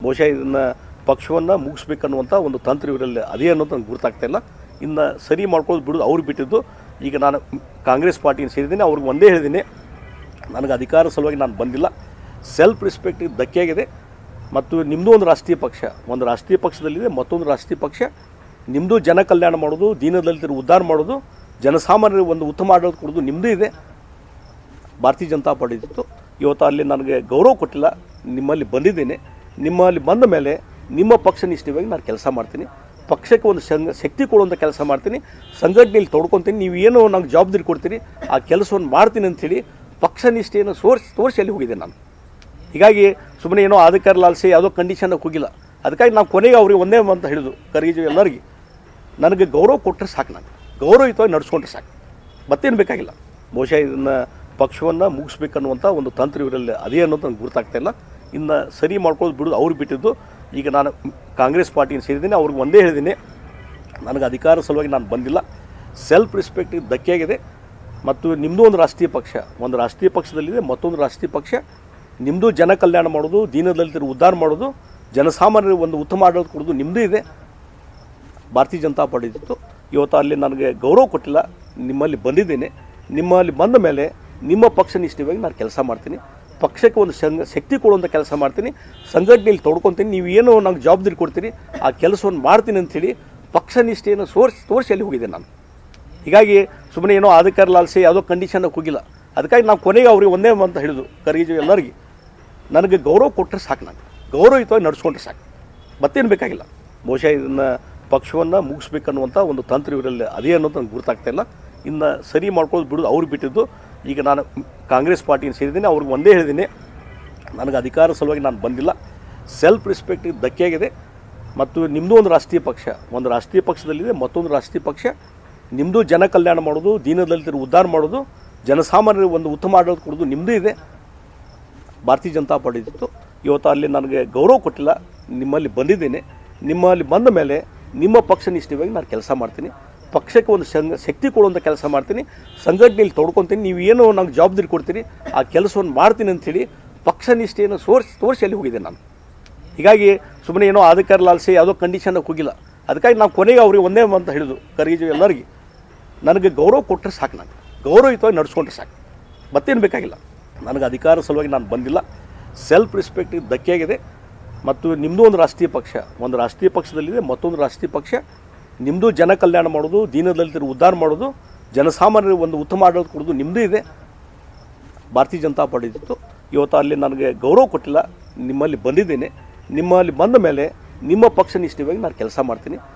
ಬಹುಶಃ ಇದನ್ನು ಪಕ್ಷವನ್ನು ಮುಗಿಸ್ಬೇಕನ್ನುವಂಥ ಒಂದು ತಂತ್ರ ಇವರಲ್ಲಿ ಅದೇ ಅನ್ನೋದು ನನಗೆ ಗೊತ್ತಾಗ್ತಾ ಇಲ್ಲ. ಇನ್ನು ಸರಿ ಮಾಡ್ಕೊಳ್ಳೋದು ಬಿಡೋದು ಅವ್ರು ಬಿಟ್ಟಿದ್ದು. ಈಗ ನಾನು ಕಾಂಗ್ರೆಸ್ ಪಾರ್ಟಿನ ಸೇರಿದ್ದೀನಿ, ಅವ್ರಿಗೆ ಒಂದೇ ಹೇಳಿದ್ದೀನಿ, ನನಗೆ ಅಧಿಕಾರ ಸಲುವಾಗಿ ನಾನು ಬಂದಿಲ್ಲ. ಸೆಲ್ಫ್ ರೆಸ್ಪೆಕ್ಟಿಗೆ ಧಕ್ಕೆ ಆಗಿದೆ. ಮತ್ತು ನಿಮ್ಮದು ಒಂದು ರಾಷ್ಟ್ರೀಯ ಪಕ್ಷದಲ್ಲಿದೆ, ಮತ್ತೊಂದು ರಾಷ್ಟ್ರೀಯ ಪಕ್ಷ. ನಿಮ್ಮದು ಜನ ಕಲ್ಯಾಣ ಮಾಡೋದು, ದೀನದಲಿತರ ಉದ್ಧಾರ ಮಾಡೋದು, ಜನಸಾಮಾನ್ಯರಿಗೆ ಒಂದು ಉತ್ತಮ ಆಡಳಿತ ಕೊಡೋದು ನಿಮ್ಮದು ಇದೆ. ಭಾರತೀಯ ಜನತಾ ಪಾರ್ಟಿ ಇತ್ತು. ಇವತ್ತು ಅಲ್ಲಿ ನನಗೆ ಗೌರವ ಕೊಟ್ಟಿಲ್ಲ. ನಿಮ್ಮಲ್ಲಿ ಬಂದಿದ್ದೇನೆ. ನಿಮ್ಮಲ್ಲಿ ಬಂದ ಮೇಲೆ ನಿಮ್ಮ ಪಕ್ಷ ನಿಷ್ಠವಾಗಿ ನಾನು ಕೆಲಸ ಮಾಡ್ತೀನಿ. ಪಕ್ಷಕ್ಕೆ ಒಂದು ಶಕ್ತಿ ಕೊಡುವಂಥ ಕೆಲಸ ಮಾಡ್ತೀನಿ. ಸಂಘಟನೆಯಲ್ಲಿ ತೊಡ್ಕೊತೀನಿ. ನೀವು ಏನು ನಂಗೆ ಜವಾಬ್ದಾರಿ ಕೊಡ್ತೀರಿ ಆ ಕೆಲಸವನ್ನು ಮಾಡ್ತೀನಿ ಅಂಥೇಳಿ ಪಕ್ಷ ನಿಷ್ಠೆಯನ್ನು ತೋರಿಸಿ ಅಲ್ಲಿ ಹೋಗಿದೆ ನಾನು. ಹೀಗಾಗಿ ಸುಮ್ಮನೆ ಏನೋ ಅಧಿಕಾರ ಲಾಲ್ಸೆ ಯಾವುದೋ ಕಂಡೀಷನ್ನಾಗಿ ಹೋಗಿಲ್ಲ. ಅದಕ್ಕಾಗಿ ನಾವು ಕೊನೆಗೆ ಅವ್ರಿಗೆ ಒಂದೇ ಅಂತ ಹೇಳಿದ್ರು, ಕರಗಿಜು ಎಲ್ಲರಿಗೆ ನನಗೆ ಗೌರವ ಕೊಟ್ಟರೆ ಸಾಕು, ನಾನು ಗೌರವಯುತವಾಗಿ ನಡೆಸ್ಕೊಂಡ್ರೆ ಸಾಕು, ಮತ್ತೇನು ಬೇಕಾಗಿಲ್ಲ. ಬಹುಶಃ ಇದನ್ನು ಪಕ್ಷವನ್ನು ಮುಗಿಸ್ಬೇಕನ್ನುವಂಥ ಒಂದು ತಂತ್ರ ಇವರಲ್ಲಿ ಅದೇ ಅನ್ನೋದು ನನಗೆ ಗೊತ್ತಾಗ್ತಾ ಇಲ್ಲ. ಇನ್ನು ಸರಿ ಮಾಡ್ಕೊಳ್ಳೋದು ಬಿಡೋದು ಅವ್ರು ಬಿಟ್ಟಿದ್ದು. ಈಗ ನಾನು ಕಾಂಗ್ರೆಸ್ ಪಾರ್ಟಿನ ಸೇರಿದ್ದೀನಿ, ಅವ್ರಿಗೆ ಒಂದೇ ಹೇಳಿದ್ದೀನಿ, ನನಗೆ ಅಧಿಕಾರ ಸಲುವಾಗಿ ನಾನು ಬಂದಿಲ್ಲ. ಸೆಲ್ಫ್ ರೆಸ್ಪೆಕ್ಟಿಗೆ ಧಕ್ಕೆ ಆಗಿದೆ. ಮತ್ತು ನಿಮ್ಮದು ಒಂದು ರಾಷ್ಟ್ರೀಯ ಪಕ್ಷದಲ್ಲಿದೆ, ಮತ್ತೊಂದು ರಾಷ್ಟ್ರೀಯ ಪಕ್ಷ. ನಿಮ್ಮದು ಜನ ಕಲ್ಯಾಣ ಮಾಡೋದು, ದೀನದಲಿತರ ಉದ್ಧಾರ ಮಾಡೋದು, ಜನಸಾಮಾನ್ಯರಿಗೆ ಒಂದು ಉತ್ತಮ ಆಡಳಿತ ಕೊಡೋದು ನಿಮ್ಮದು ಇದೆ. ಭಾರತೀಯ ಜನತಾ ಪಾರ್ಟಿ ಇತ್ತು. ಇವತ್ತು ಅಲ್ಲಿ ನನಗೆ ಗೌರವ ಕೊಟ್ಟಿಲ್ಲ. ನಿಮ್ಮಲ್ಲಿ ಬಂದಿದ್ದೇನೆ. ನಿಮ್ಮಲ್ಲಿ ಬಂದ ಮೇಲೆ ನಿಮ್ಮ ಪಕ್ಷ ನಿಷ್ಠವಾಗಿ ನಾನು ಕೆಲಸ ಮಾಡ್ತೀನಿ. ಪಕ್ಷಕ್ಕೆ ಒಂದು ಶಕ್ತಿ ಕೊಡುವಂಥ ಕೆಲಸ ಮಾಡ್ತೀನಿ. ಸಂಘಟನೆಯಲ್ಲಿ ತೊಡ್ಕೊತೀನಿ. ನೀವು ಏನು ನಂಗೆ ಜವಾಬ್ದಾರಿ ಕೊಡ್ತೀರಿ ಆ ಕೆಲಸವನ್ನು ಮಾಡ್ತೀನಿ ಅಂಥೇಳಿ ಪಕ್ಷ ನಿಷ್ಠೆಯನ್ನು ತೋರಿಸಿ ಅಲ್ಲಿ ಹೋಗಿದೆ ನಾನು. ಹೀಗಾಗಿ ಸುಮ್ಮನೆ ಏನೋ ಅಧಿಕಾರ ಲಾಲ್ಸೆ ಯಾವುದೋ ಕಂಡೀಷನ್ನಾಗಿ ಹೋಗಿಲ್ಲ. ಅದಕ್ಕಾಗಿ ನಾವು ಕೊನೆಗೆ ಅವ್ರಿಗೆ ಒಂದೇ ಅಂತ ಹೇಳಿದ್ರು, ಕರಗಿಜು ಎಲ್ಲರಿಗೆ ನನಗೆ ಗೌರವ ಕೊಟ್ಟರೆ ಸಾಕು, ನಾನು ಗೌರವಯುತವಾಗಿ ನಡೆಸ್ಕೊಂಡ್ರೆ ಸಾಕು, ಮತ್ತೇನು ಬೇಕಾಗಿಲ್ಲ. ಬಹುಶಃ ಇದನ್ನು ಪಕ್ಷವನ್ನು ಮುಗಿಸ್ಬೇಕನ್ನುವಂಥ ಒಂದು ತಂತ್ರ ಇವರಲ್ಲಿ ಅದೇ ಅನ್ನೋದು ನನಗೆ ಗೊತ್ತಾಗ್ತಾ ಇಲ್ಲ. ಇನ್ನು ಸರಿ ಮಾಡ್ಕೊಳ್ಳೋದು ಬಿಡೋದು ಅವ್ರು ಬಿಟ್ಟಿದ್ದು. ಈಗ ನಾನು ಕಾಂಗ್ರೆಸ್ ಪಾರ್ಟಿನ ಸೇರಿದ್ದೀನಿ, ಅವ್ರಿಗೆ ಒಂದೇ ಹೇಳಿದ್ದೀನಿ, ನನಗೆ ಅಧಿಕಾರ ಸಲುವಾಗಿ ನಾನು ಬಂದಿಲ್ಲ. ಸೆಲ್ಫ್ ರೆಸ್ಪೆಕ್ಟಿಗೆ ಧಕ್ಕೆ ಆಗಿದೆ. ಮತ್ತು ನಿಮ್ಮದು ಒಂದು ರಾಷ್ಟ್ರೀಯ ಪಕ್ಷದಲ್ಲಿದೆ, ಮತ್ತೊಂದು ರಾಷ್ಟ್ರೀಯ ಪಕ್ಷ. ನಿಮ್ಮದು ಜನ ಕಲ್ಯಾಣ ಮಾಡೋದು, ದೀನದಲಿತರ ಉದ್ಧಾರ ಮಾಡೋದು, ಜನಸಾಮಾನ್ಯರಿಗೆ ಒಂದು ಉತ್ತಮ ಆಡಳಿತ ಕೊಡೋದು ನಿಮ್ಮದು ಇದೆ. ಭಾರತೀಯ ಜನತಾ ಪಾರ್ಟಿ ಇತ್ತು. ಇವತ್ತು ಅಲ್ಲಿ ನನಗೆ ಗೌರವ ಕೊಟ್ಟಿಲ್ಲ. ನಿಮ್ಮಲ್ಲಿ ಬಂದಿದ್ದೇನೆ. ನಿಮ್ಮಲ್ಲಿ ಬಂದ ಮೇಲೆ ನಿಮ್ಮ ಪಕ್ಷ ನಿಷ್ಠವಾಗಿ ನಾನು ಕೆಲಸ ಮಾಡ್ತೀನಿ. ಪಕ್ಷಕ್ಕೆ ಒಂದು ಶಕ್ತಿ ಕೊಡುವಂಥ ಕೆಲಸ ಮಾಡ್ತೀನಿ. ಸಂಘಟನೆಯಲ್ಲಿ ತೊಡ್ಕೊತೀನಿ. ನೀವು ಏನು ನಂಗೆ ಜವಾಬ್ದಾರಿ ಕೊಡ್ತೀರಿ ಆ ಕೆಲಸವನ್ನು ಮಾಡ್ತೀನಿ ಅಂಥೇಳಿ ಪಕ್ಷ ನಿಷ್ಠೆಯನ್ನು ತೋರಿಸಿ ಅಲ್ಲಿ ಹೋಗಿದೆ ನಾನು. ಹೀಗಾಗಿ ಸುಮ್ಮನೆ ಏನೋ ಅಧಿಕಾರ ಲಾಲ್ಸೆ ಯಾವುದೋ ಕಂಡೀಷನ್ನಾಗಿ ಹೋಗಿಲ್ಲ. ಅದಕ್ಕಾಗಿ ನಾವು ಕೊನೆಗೆ ಅವ್ರಿಗೆ ಒಂದೇ ಅಂತ ಹೇಳಿದ್ರು, ಕರಗಿಜು ಎಲ್ಲರಿಗೆ ನನಗೆ ಗೌರವ ಕೊಟ್ಟರೆ ಸಾಕು, ನಾನು ಗೌರವಯುತವಾಗಿ ನಡೆಸ್ಕೊಂಡ್ರೆ ಸಾಕು, ಮತ್ತೇನು ಬೇಕಾಗಿಲ್ಲ. ನನಗೆ ಅಧಿಕಾರ ಸಲುವಾಗಿ ನಾನು ಬಂದಿಲ್ಲ. ಸೆಲ್ಫ್ ರೆಸ್ಪೆಕ್ಟಿಗೆ ಧಕ್ಕೆ ಆಗಿದೆ. ಮತ್ತು ನಿಮ್ಮದು ಒಂದು ರಾಷ್ಟ್ರೀಯ ಪಕ್ಷದಲ್ಲಿದೆ, ಮತ್ತೊಂದು ರಾಷ್ಟ್ರೀಯ ಪಕ್ಷ. ನಿಮ್ಮದು ಜನ ಕಲ್ಯಾಣ ಮಾಡೋದು, ದೀನದಲಿತರ ಉದ್ಧಾರ ಮಾಡೋದು, ಜನಸಾಮಾನ್ಯರಿಗೆ ಒಂದು ಉತ್ತಮ ಆಡಳಿತ ಕೊಡೋದು ನಿಮ್ಮದು ಇದೆ. ಭಾರತೀಯ ಜನತಾ ಪಾರ್ಟಿ ಇತ್ತು. ಇವತ್ತು ಅಲ್ಲಿ ನನಗೆ ಗೌರವ ಕೊಟ್ಟಿಲ್ಲ. ನಿಮ್ಮಲ್ಲಿ ಬಂದಿದ್ದೇನೆ. ನಿಮ್ಮಲ್ಲಿ ಬಂದ ಮೇಲೆ ನಿಮ್ಮ ಪಕ್ಷ ನಿಷ್ಠವಾಗಿ ನಾನು ಕೆಲಸ ಮಾಡ್ತೀನಿ.